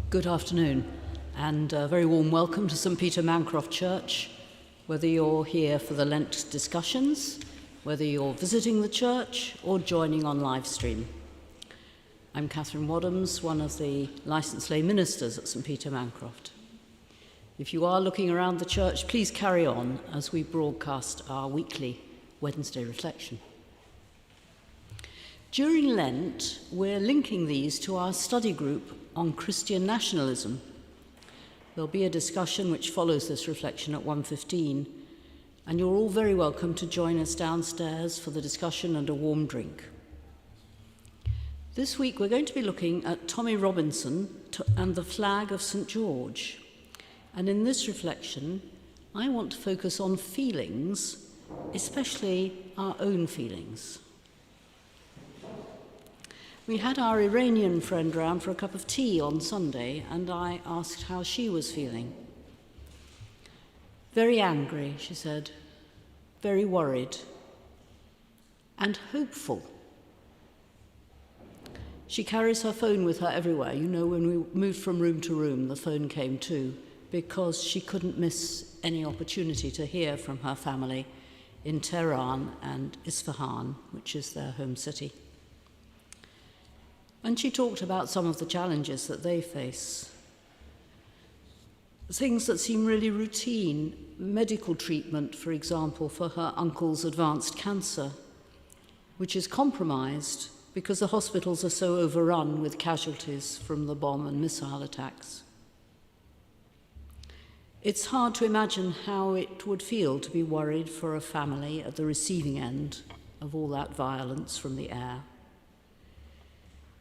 Good afternoon, and a very warm welcome to St Peter Mancroft Church, whether you're here for the Lent discussions, whether you're visiting the church or joining on live stream. I'm Catherine Waddams, one of the licensed lay ministers at St Peter Mancroft. If you are looking around the church, please carry on as we broadcast our weekly Wednesday reflection. During Lent, we're linking these to our study group on Christian nationalism. There'll be a discussion which follows this reflection at 1:15, and you're all very welcome to join us downstairs for the discussion and a warm drink. This week we're going to be looking at Tommy Robinson and the flag of St George. And in this reflection, I want to focus on feelings, especially our own feelings. We had our Iranian friend round for a cup of tea on Sunday, and I asked how she was feeling. Very angry, she said, very worried, and hopeful. She carries her phone with her everywhere. You know, when we moved from room to room, the phone came too, because she couldn't miss any opportunity to hear from her family in Tehran and Isfahan, which is their home city. And she talked about some of the challenges that they face. Things that seem really routine, medical treatment, for example, for her uncle's advanced cancer, which is compromised because the hospitals are so overrun with casualties from the bomb and missile attacks. It's hard to imagine how it would feel to be worried for a family at the receiving end of all that violence from the air.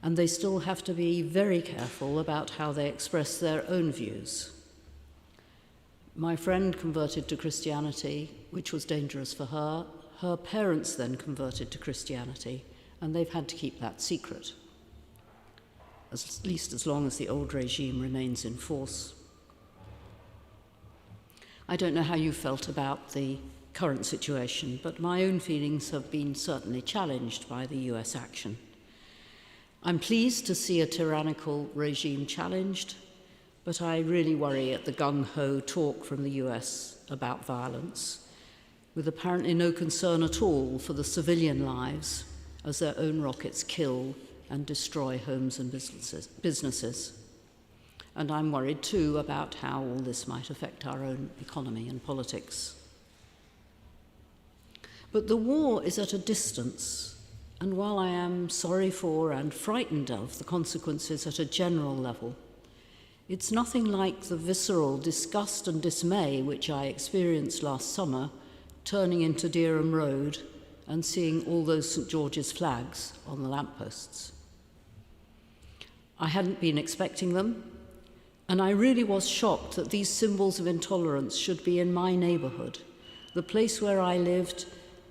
And they still have to be very careful about how they express their own views. My friend converted to Christianity, which was dangerous for her. Her parents then converted to Christianity, and they've had to keep that secret, at least as long as the old regime remains in force. I don't know how you felt about the current situation, but my own feelings have been certainly challenged by the US action. I'm pleased to see a tyrannical regime challenged, but I really worry at the gung-ho talk from the US about violence, with apparently no concern at all for the civilian lives as their own rockets kill and destroy homes and businesses. And I'm worried too about how all this might affect our own economy and politics. But the war is at a distance. And while I am sorry for and frightened of the consequences at a general level, it's nothing like the visceral disgust and dismay which I experienced last summer, turning into Dereham Road and seeing all those St George's flags on the lampposts. I hadn't been expecting them, and I really was shocked that these symbols of intolerance should be in my neighbourhood, the place where I lived,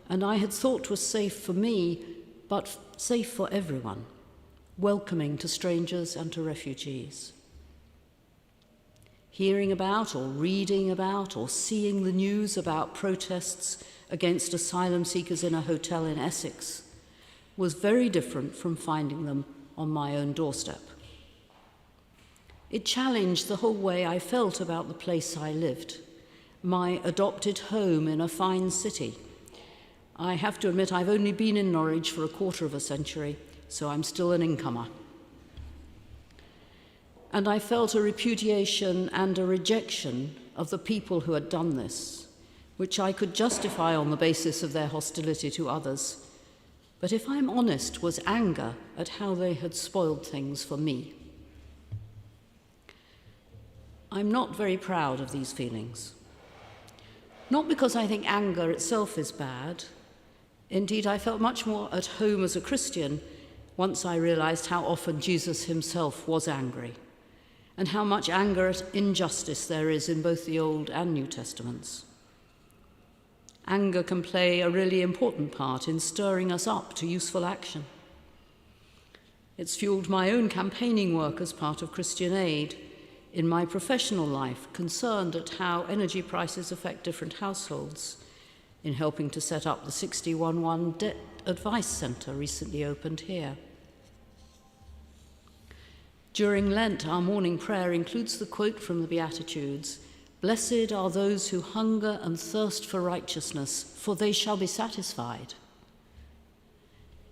and I had thought was safe for me, but safe for everyone, welcoming to strangers and to refugees. Hearing about or reading about or seeing the news about protests against asylum seekers in a hotel in Essex was very different from finding them on my own doorstep. It challenged the whole way I felt about the place I lived, my adopted home in a fine city. I have to admit I've only been in Norwich for a quarter of a century, so I'm still an incomer. And I felt a repudiation and a rejection of the people who had done this, which I could justify on the basis of their hostility to others, but if I'm honest, was anger at how they had spoiled things for me. I'm not very proud of these feelings. Not because I think anger itself is bad. Indeed, I felt much more at home as a Christian once I realized how often Jesus himself was angry, and how much anger at injustice there is in both the Old and New Testaments. Anger can play a really important part in stirring us up to useful action. It's fueled my own campaigning work as part of Christian Aid, in my professional life, concerned at how energy prices affect different households, in helping to set up the 611 Debt Advice Centre recently opened here. During Lent, our morning prayer includes the quote from the Beatitudes, "Blessed are those who hunger and thirst for righteousness, for they shall be satisfied."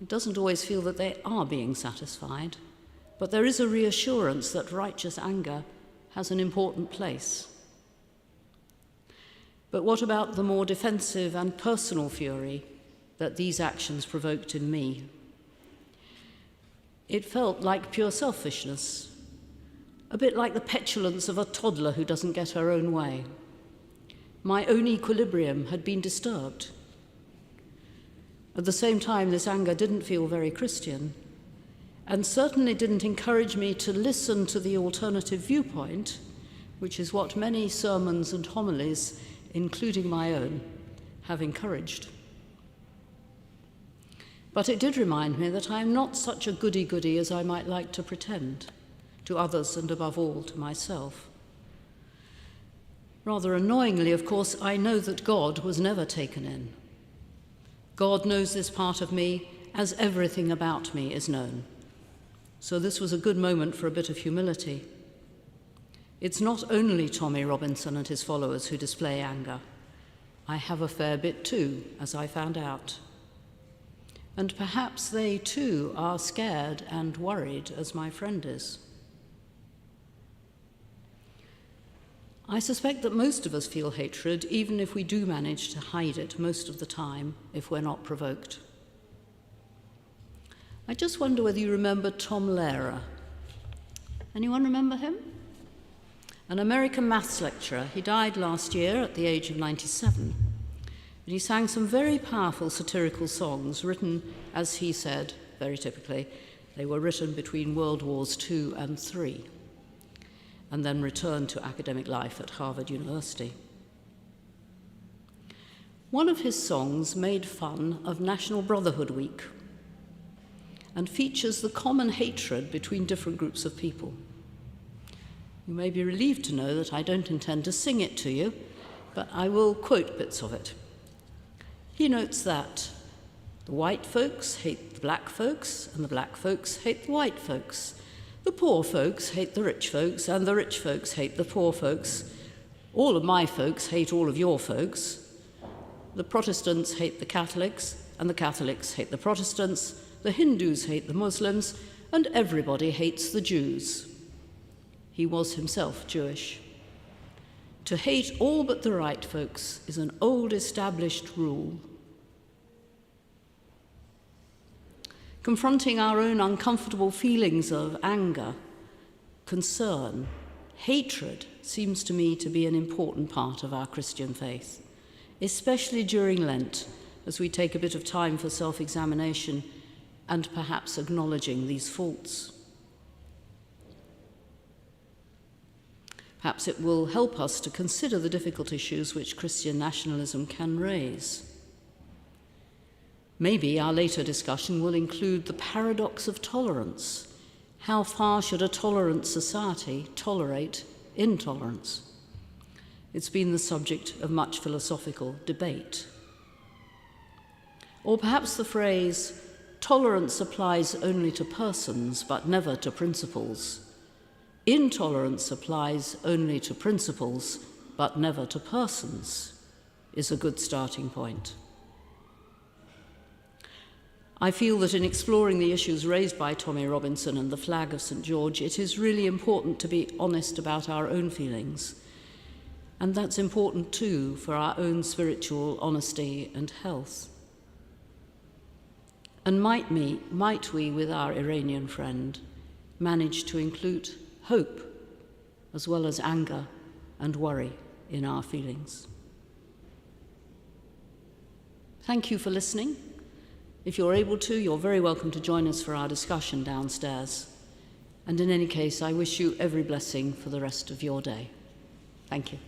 It doesn't always feel that they are being satisfied, but there is a reassurance that righteous anger has an important place. But what about the more defensive and personal fury that these actions provoked in me? It felt like pure selfishness, a bit like the petulance of a toddler who doesn't get her own way. My own equilibrium had been disturbed. At the same time, this anger didn't feel very Christian, and certainly didn't encourage me to listen to the alternative viewpoint, which is what many sermons and homilies, including my own, have encouraged. But it did remind me that I am not such a goody-goody as I might like to pretend, to others and above all to myself. Rather annoyingly, of course, I know that God was never taken in. God knows this part of me as everything about me is known. So this was a good moment for a bit of humility. It's not only Tommy Robinson and his followers who display anger. I have a fair bit too, as I found out. And perhaps they too are scared and worried as my friend is. I suspect that most of us feel hatred, even if we do manage to hide it most of the time, if we're not provoked. I just wonder whether you remember Tom Lehrer. Anyone remember him? An American maths lecturer. He died last year at the age of 97. But he sang some very powerful satirical songs written, as he said, very typically, they were written between World Wars II and III, and then returned to academic life at Harvard University. One of his songs made fun of National Brotherhood Week and features the common hatred between different groups of people. You may be relieved to know that I don't intend to sing it to you, but I will quote bits of it. He notes that the white folks hate the black folks, and the black folks hate the white folks. The poor folks hate the rich folks, and the rich folks hate the poor folks. All of my folks hate all of your folks. The Protestants hate the Catholics, and the Catholics hate the Protestants. The Hindus hate the Muslims, and everybody hates the Jews. He was himself Jewish. To hate all but the right folks is an old established rule. Confronting our own uncomfortable feelings of anger, concern, hatred seems to me to be an important part of our Christian faith, especially during Lent, as we take a bit of time for self-examination and perhaps acknowledging these faults. Perhaps it will help us to consider the difficult issues which Christian nationalism can raise. Maybe our later discussion will include the paradox of tolerance. How far should a tolerant society tolerate intolerance? It's been the subject of much philosophical debate. Or perhaps the phrase, tolerance applies only to persons but never to principles. Intolerance applies only to principles, but never to persons, is a good starting point. I feel that in exploring the issues raised by Tommy Robinson and the flag of St. George, it is really important to be honest about our own feelings. And that's important too for our own spiritual honesty and health. And might we, with our Iranian friend, manage to include hope, as well as anger and worry in our feelings. Thank you for listening. If you're able to, you're very welcome to join us for our discussion downstairs. And in any case, I wish you every blessing for the rest of your day. Thank you.